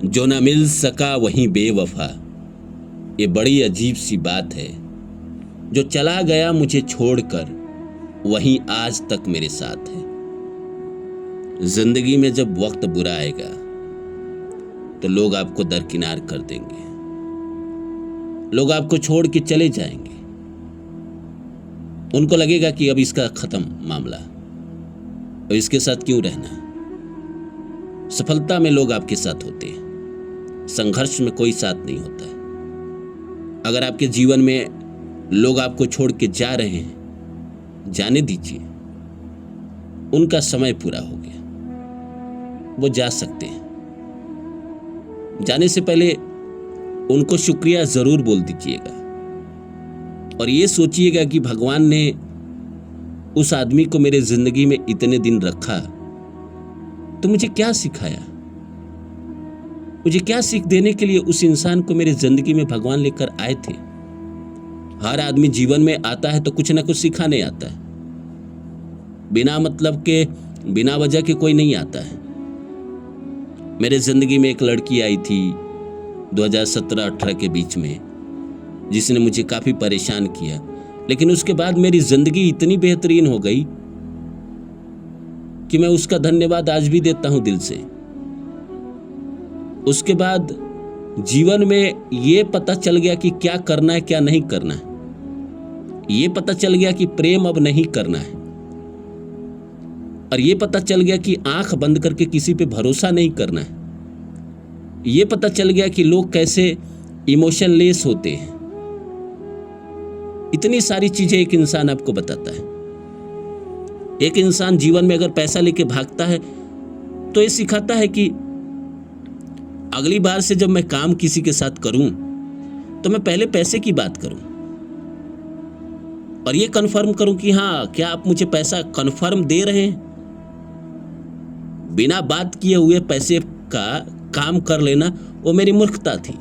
जो न मिल सका वहीं बेवफा, ये बड़ी अजीब सी बात है। जो चला गया मुझे छोड़कर वहीं आज तक मेरे साथ है। जिंदगी में जब वक्त बुरा आएगा तो लोग आपको दरकिनार कर देंगे, लोग आपको छोड़ के चले जाएंगे। उनको लगेगा कि अब इसका खत्म मामला, अब इसके साथ क्यों रहना। सफलता में लोग आपके साथ होते हैं, संघर्ष में कोई साथ नहीं होता है। अगर आपके जीवन में लोग आपको छोड़ के जा रहे हैं, जाने दीजिए, उनका समय पूरा हो गया, वो जा सकते हैं। जाने से पहले उनको शुक्रिया जरूर बोल दीजिएगा और ये सोचिएगा कि भगवान ने उस आदमी को मेरे जिंदगी में इतने दिन रखा तो मुझे क्या सिखाया, मुझे क्या सीख देने के लिए उस इंसान को मेरे जिंदगी में भगवान लेकर आए थे। हर आदमी जीवन में आता है तो कुछ ना कुछ सिखाने आता है, बिना मतलब के, बिना वजह के कोई नहीं आता है। मेरे जिंदगी में एक लड़की आई थी 2017-18 के बीच में, जिसने मुझे काफी परेशान किया, लेकिन उसके बाद मेरी जिंदगी इतनी बेहतरीन हो गई कि मैं उसका धन्यवाद आज भी देता हूं दिल से। उसके बाद जीवन में ये पता चल गया कि क्या करना है क्या नहीं करना है। ये पता चल गया कि प्रेम अब नहीं करना है, और ये पता चल गया कि आंख बंद करके किसी पे भरोसा नहीं करना है। ये पता चल गया कि लोग कैसे इमोशनलेस होते हैं। इतनी सारी चीजें एक इंसान आपको बताता है। एक इंसान जीवन में अगर पैसा लेके भागता है तो ये सिखाता है कि अगली बार से जब मैं काम किसी के साथ करूं तो मैं पहले पैसे की बात करूं और ये कंफर्म करूं कि हां, क्या आप मुझे पैसा कंफर्म दे रहे हैं। बिना बात किए हुए पैसे का काम कर लेना वो मेरी मूर्खता थी।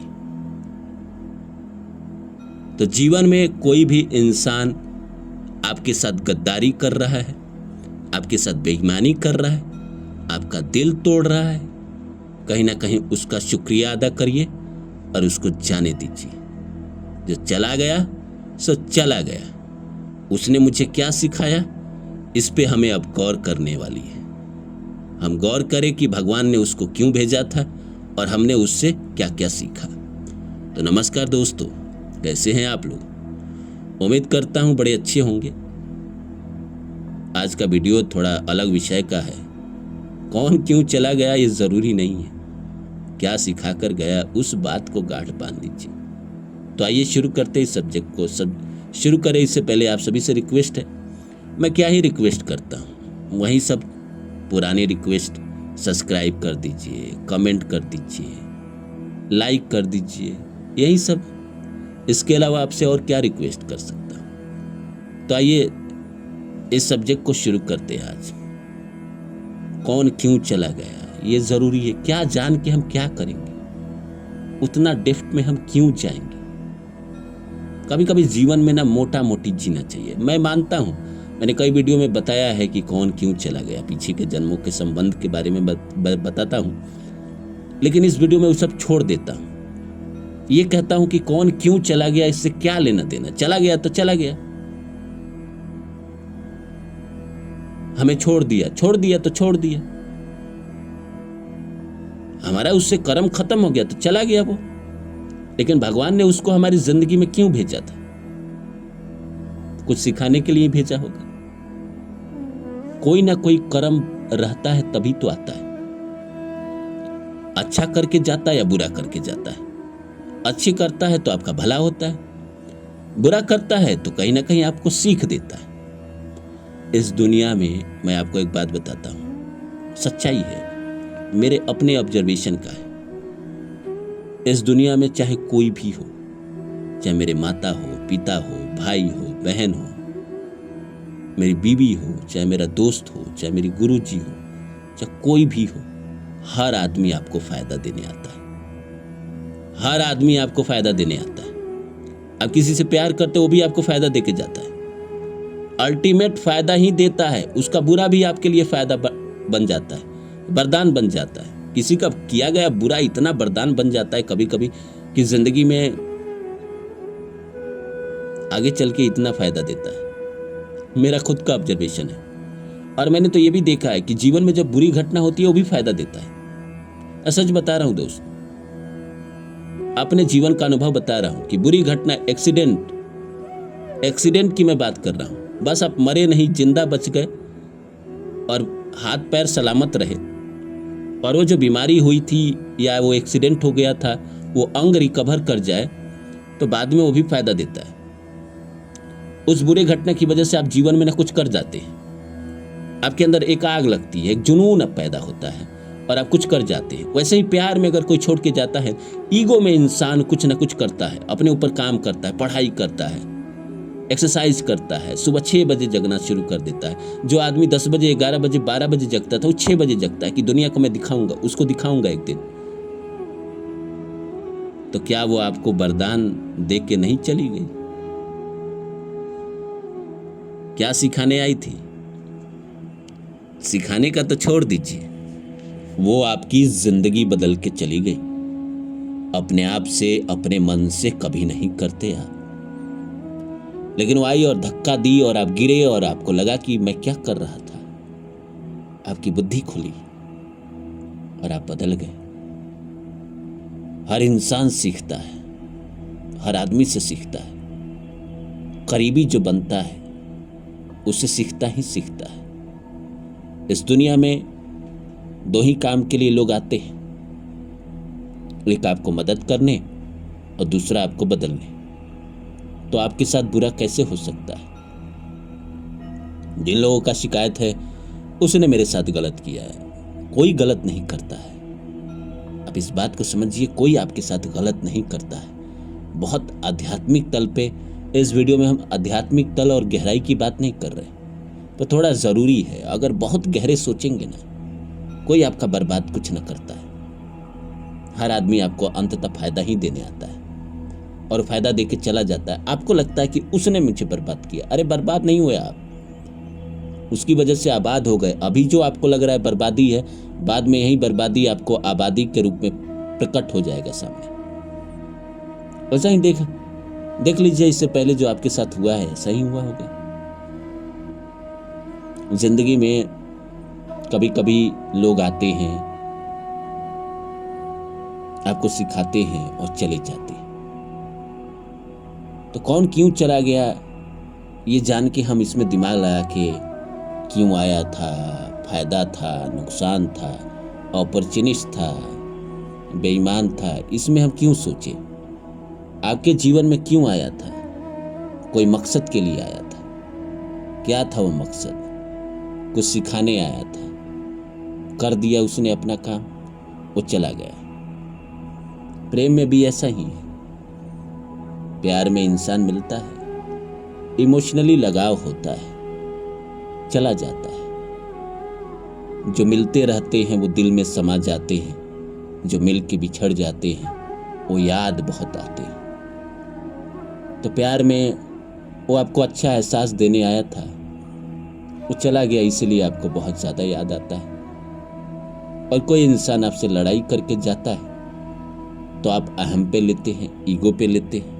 तो जीवन में कोई भी इंसान आपके साथ गद्दारी कर रहा है, आपके साथ बेईमानी कर रहा है, आपका दिल तोड़ रहा है, कहीं ना कहीं उसका शुक्रिया अदा करिए और उसको जाने दीजिए। जो चला गया सो चला गया। उसने मुझे क्या सिखाया, इस पे हमें अब गौर करने वाली है। हम गौर करें कि भगवान ने उसको क्यों भेजा था और हमने उससे क्या क्या सीखा। तो नमस्कार दोस्तों, कैसे हैं आप लोग। उम्मीद करता हूं बड़े अच्छे होंगे। आज का वीडियो थोड़ा अलग विषय का है। कौन क्यों चला गया ये जरूरी नहीं है, क्या सिखा कर गया उस बात को गाढ़ बांध लीजिए। तो आइए शुरू करते इस सब्जेक्ट को। शुरू करें इससे पहले आप सभी से रिक्वेस्ट है, मैं क्या ही रिक्वेस्ट करता हूँ, वही सब पुरानी रिक्वेस्ट। सब्सक्राइब कर दीजिए, कमेंट कर दीजिए, लाइक कर दीजिए, यही सब। इसके अलावा आपसे और क्या रिक्वेस्ट कर सकता हूँ। तो आइए इस सब्जेक्ट को शुरू करते हैं। आज कौन क्यों चला गया ये जरूरी है, क्या जान के हम क्या करेंगे, उतना डेप्थ में हम क्यों जाएंगे। कभी कभी जीवन में ना मोटा मोटी जीना चाहिए। मैं मानता हूं, मैंने कई वीडियो में बताया है कि कौन क्यों चला गया, पीछे के जन्मों के संबंध के बारे में बताता हूं, लेकिन इस वीडियो में वो सब छोड़ देता हूं। ये कहता हूं कि कौन क्यों चला गया, इससे क्या लेना देना। चला गया तो चला गया, हमें छोड़ दिया तो छोड़ दिया। हमारा उससे कर्म खत्म हो गया तो चला गया वो। लेकिन भगवान ने उसको हमारी जिंदगी में क्यों भेजा था, कुछ सिखाने के लिए भेजा होगा। कोई ना कोई कर्म रहता है तभी तो आता है। अच्छा करके जाता है या बुरा करके जाता है। अच्छी करता है तो आपका भला होता है, बुरा करता है तो कहीं ना कहीं आपको सीख देता है। इस दुनिया में मैं आपको एक बात बताता हूं, सच्चाई है, मेरे अपने ऑब्जर्वेशन का है। इस दुनिया में चाहे कोई भी हो, चाहे मेरे माता हो, पिता हो, भाई हो, बहन हो, मेरी बीवी हो, चाहे मेरा दोस्त हो, चाहे मेरी गुरुजी हो, चाहे कोई भी हो, हर आदमी आपको फायदा देने आता है। हर आदमी आपको फायदा देने आता है। आप किसी से प्यार करते हो, वो भी आपको फायदा देके जाता है। अल्टीमेट फायदा ही देता है। उसका बुरा भी आपके लिए फायदा बन जाता है, वरदान बन जाता है। किसी का किया गया बुरा इतना वरदान बन जाता है कभी कभी कि जिंदगी में आगे चल के इतना फायदा देता है। मेरा खुद का ऑब्जर्वेशन है और मैंने तो ये भी देखा है कि जीवन में जब बुरी घटना होती है वो भी फायदा देता है। मैं सच बता रहा हूं दोस्त, अपने जीवन का अनुभव बता रहा हूं कि बुरी घटना, एक्सीडेंट की मैं बात कर रहा हूं। बस आप मरे नहीं, जिंदा बच गए और हाथ पैर सलामत रहे, और वो जो बीमारी हुई थी या वो एक्सीडेंट हो गया था वो अंग रिकवर कर जाए तो बाद में वो भी फायदा देता है। उस बुरे घटना की वजह से आप जीवन में ना कुछ कर जाते हैं, आपके अंदर एक आग लगती है, एक जुनून अब पैदा होता है और आप कुछ कर जाते हैं। वैसे ही प्यार में अगर कोई छोड़ के जाता है, ईगो में इंसान कुछ ना कुछ करता है, अपने ऊपर काम करता है, पढ़ाई करता है, एक्सरसाइज करता है, सुबह 6 बजे जगना शुरू कर देता है। जो आदमी 10 बजे, 11 बजे, 12 बजे जगता था वो 6 बजे जगता है कि दुनिया को मैं दिखाऊंगा, उसको दिखाऊंगा एक दिन। तो क्या वो आपको वरदान देख के नहीं चली गई? क्या सिखाने आई थी? सिखाने का तो छोड़ दीजिए, वो आपकी जिंदगी बदल के चली गई। अपने आप से, अपने मन से कभी नहीं करते आप, लेकिन वो आई और धक्का दी और आप गिरे और आपको लगा कि मैं क्या कर रहा था। आपकी बुद्धि खुली और आप बदल गए। हर इंसान सीखता है, हर आदमी से सीखता है। करीबी जो बनता है उससे सीखता ही सीखता है। इस दुनिया में 2 ही काम के लिए लोग आते हैं, एक आपको मदद करने और दूसरा आपको बदलने। तो आपके साथ बुरा कैसे हो सकता है? जिन लोगों का शिकायत है उसने मेरे साथ गलत किया है, कोई गलत नहीं करता है। आप इस बात को समझिए, कोई आपके साथ गलत नहीं करता है। बहुत आध्यात्मिक तल पे इस वीडियो में हम आध्यात्मिक तल और गहराई की बात नहीं कर रहे, तो थोड़ा जरूरी है। अगर बहुत गहरे सोचेंगे ना, कोई आपका बर्बाद कुछ न करता है। हर आदमी आपको अंततः फायदा ही देने आता है और फायदा देके चला जाता है। आपको लगता है कि उसने मुझे बर्बाद किया। अरे बर्बाद नहीं हुए आप, उसकी वजह से आबाद हो गए। अभी जो आपको लग रहा है बर्बादी है, बाद में यही बर्बादी आपको आबादी के रूप में प्रकट हो जाएगा सामने। वैसा ही देख लीजिए, इससे पहले जो आपके साथ हुआ है सही हुआ होगा। जिंदगी में कभी कभी लोग आते हैं, आपको सिखाते हैं और चले जाते हैं। तो कौन क्यों चला गया ये जान के हम इसमें दिमाग लगा के क्यों आया था, फायदा था, नुकसान था, अपॉर्चुनिस्ट था, बेईमान था, इसमें हम क्यों सोचे? आपके जीवन में क्यों आया था? कोई मकसद के लिए आया था। क्या था वो मकसद? कुछ सिखाने आया था। कर दिया उसने अपना काम, वो चला गया। प्रेम में भी ऐसा ही है। प्यार में इंसान मिलता है, इमोशनली लगाव होता है, चला जाता है। जो मिलते रहते हैं वो दिल में समा जाते हैं, जो मिल के बिछड़ जाते हैं वो याद बहुत आते हैं। तो प्यार में वो आपको अच्छा एहसास देने आया था, वो चला गया, इसलिए आपको बहुत ज़्यादा याद आता है। और कोई इंसान आपसे लड़ाई करके जाता है तो आप अहम पे लेते हैं, ईगो पे लेते हैं,